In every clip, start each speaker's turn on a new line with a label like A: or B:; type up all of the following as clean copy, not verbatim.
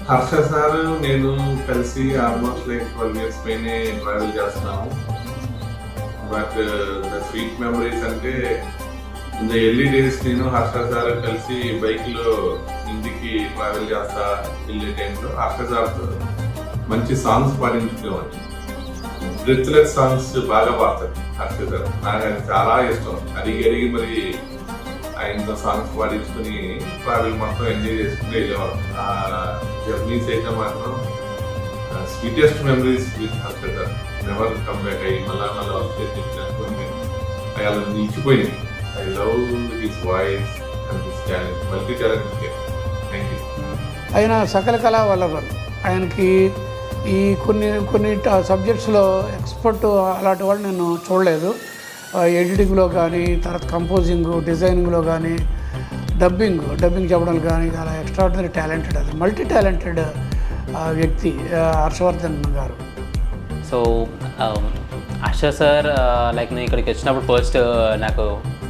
A: Harsha sir నేను కలిసి almost like 12 years పైనే ట్రావెల్ చేస్తున్నాము. బట్ ద స్వీట్ మెమరీస్ అంటే ఇన్ ద ఎర్లీ డేస్ నేను హర్ష సార్ కలిసి బైక్లో ఇంటికి ట్రావెల్ చేస్తా వెళ్ళే టైంలో హర్ష సార్తో మంచి సాంగ్స్ పాడించుకునేవాడిని. బ్రెత్లెస్ సాంగ్స్ బాగా పాడతాడు హర్ష సార్. నాకు అది చాలా ఇష్టం. అడిగి అడిగి మరి ఆయనతో సాంగ్స్ పాడించుకుని ట్రావెల్ మొత్తం ఎంజాయ్ చేసుకుంటూ వెళ్ళేవాళ్ళం. ఆ జర్నీస్ అయితే మాత్రం sweetest memories with Harsha sir. Never come back. అయ్యి మళ్ళా వస్తే అలా నిలిచిపోయింది. I love his voice and his talent, multi talent. Thank you.
B: ఆయన సకల కళా వల్లభన్. ఆయనకి ఈ కొన్ని సబ్జెక్ట్స్లో ఎక్స్పర్ట్ అలాంటి వాళ్ళు నేను చూడలేదు. ఎడిటింగ్లో కానీ, తర్వాత కంపోజింగ్, డిజైనింగ్లో కానీ, డబ్బింగ్ చెప్పడం కానీ అలా ఎక్స్ట్రాడినరీ టాలెంటెడ్. అది మల్టీ టాలెంటెడ్ వ్యక్తి హర్షవర్ధన్ గారు.
C: సో హర్ష సార్ లైక్ నేను ఇక్కడికి వచ్చినప్పుడు ఫస్ట్ నాకు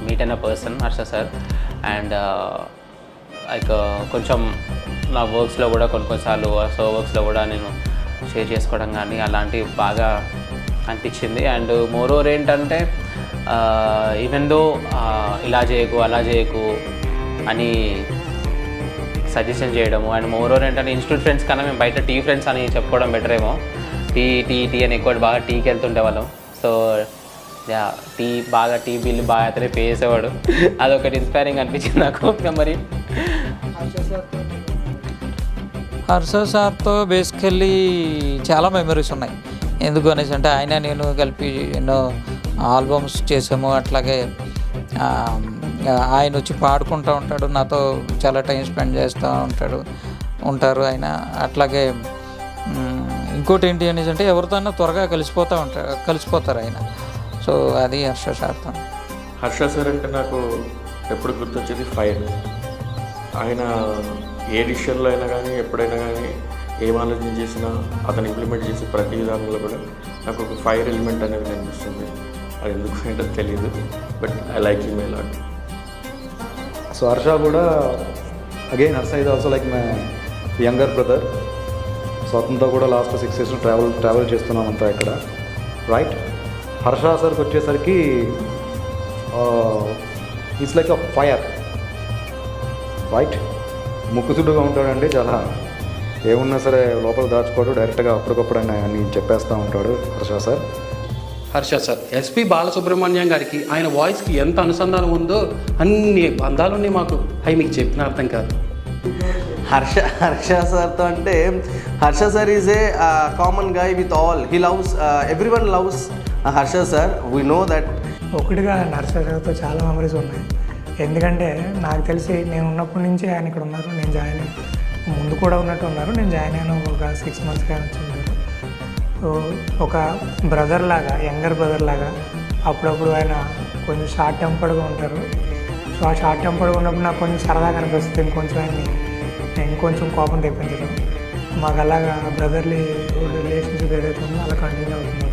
C: మీట్ అయిన person Harsha sir. And like కొంచెం నా వర్క్స్లో కూడా కొన్నిసార్లు వర్క్స్లో కూడా నేను షేర్ చేసుకోవడం కానీ అలాంటివి బాగా అనిపించింది. అండ్ మోరోవర్ ఏంటంటే ఈవెన్ దో ఇలా చేయకు అలా చేయకు అని సజెషన్ చేయడము. అండ్ మోరోవర్ ఏంటంటే ఇన్స్టిట్యూట్ ఫ్రెండ్స్ కన్నా మేము బయట టీ ఫ్రెండ్స్ అని చెప్పుకోవడం బెటర్ ఏమో. టీ అని ఎక్కువ బాగా టీకి వెళ్తుండే వాళ్ళం. సో టీ బిల్లు బాగా అతనే పే చేసేవాడు. అదొకటి ఇన్స్పైరింగ్ అనిపించింది నాకు మెమరీ.
D: హర్ష సార్తో బేసికల్లీ చాలా మెమరీస్ ఉన్నాయి. ఎందుకు అనేసి అంటే ఆయన నేను కలిపి ఎన్నో ఆల్బమ్స్ చేసాము. అట్లాగే ఆయన వచ్చి పాడుకుంటూ ఉంటాడు, నాతో చాలా టైం స్పెండ్ చేస్తూ ఉంటారు ఆయన. అట్లాగే ఇంకోటి ఏంటి అనేసి అంటే ఎవరితోనో త్వరగా కలిసిపోతారు ఆయన. సో అది హర్ష సార్తో.
E: హర్ష సార్ అంటే నాకు ఎప్పుడు గుర్తొచ్చేది ఫైర్. ఆయన ఏ డిసిషన్లో అయినా కానీ ఎప్పుడైనా కానీ ఏం ఆలోచన చేసినా అతను ఇంప్లిమెంట్ చేసే ప్రతి విధానంలో కూడా నాకు ఒక ఫైర్ ఎలిమెంట్ అనేది కనిపిస్తుంది. అది ఎందుకు ఏంటో తెలియదు, but I like him a lot.
F: So Harsha కూడా అగైన్ హర్ష ఇది also like my younger brother. So అతనితో కూడా లాస్ట్ 6 years ట్రావెల్ చేస్తున్నాం అంతా ఇక్కడ, రైట్. హర్ష సార్కి వచ్చేసరికి it's like a fire, right. ముక్కుసుడుగా ఉంటాడండి, చాలా ఏమున్నా సరే లోపల దాచుకోడు, డైరెక్ట్గా అప్పటికప్పుడు అన్ని చెప్పేస్తూ ఉంటాడు హర్ష సార్.
G: ఎస్పి బాలసుబ్రహ్మణ్యం గారికి ఆయన వాయిస్కి ఎంత అనుసంధానం ఉందో అన్ని బంధాలున్నాయి మాకు. అవి మీకు చెప్పిన అర్థం కాదు.
H: హర్ష సార్తో అంటే Harsha sir is a common guy with all. He loves everyone loves Harsha sir. We know that.
I: ఒకటిగా హర్ష సార్తో చాలా మెమరీస్ ఉన్నాయి. ఎందుకంటే నాకు తెలిసి నేను ఉన్నప్పటి నుంచి ఆయన ఇక్కడ ఉన్నారు. నేను జాయిన్ ముందు కూడా ఉన్నట్టు ఉన్నారు. నేను జాయిన్ అయిన ఒక 6 months కానీ వచ్చి. సో ఒక బ్రదర్ లాగా, యంగర్ బ్రదర్ లాగా అప్పుడప్పుడు ఆయన కొంచెం షార్ట్ టెంపర్డ్గా ఉంటారు. సో ఆ షార్ట్ టెంపర్డ్గా ఉన్నప్పుడు నాకు కొంచెం సరదాగా అనిపిస్తుంది. ఇంకొంచెం ఆయన్ని ఇంకొంచెం కోపం తెప్పించడం. మాకు అలాగా బ్రదర్లీ రిలేషన్షిప్ ఏదైతే ఉందో అలా కంటిన్యూ అవుతుంది.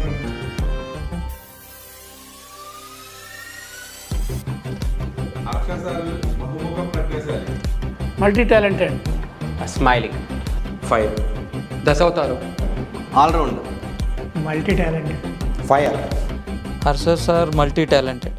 B: మల్టీ టాలెంటెడ్,
C: స్మైలింగ్,
E: ఫైర్,
G: దశావతారం,
H: all rounder,
I: multi talented,
F: fire.
D: Harsha sir multi talented.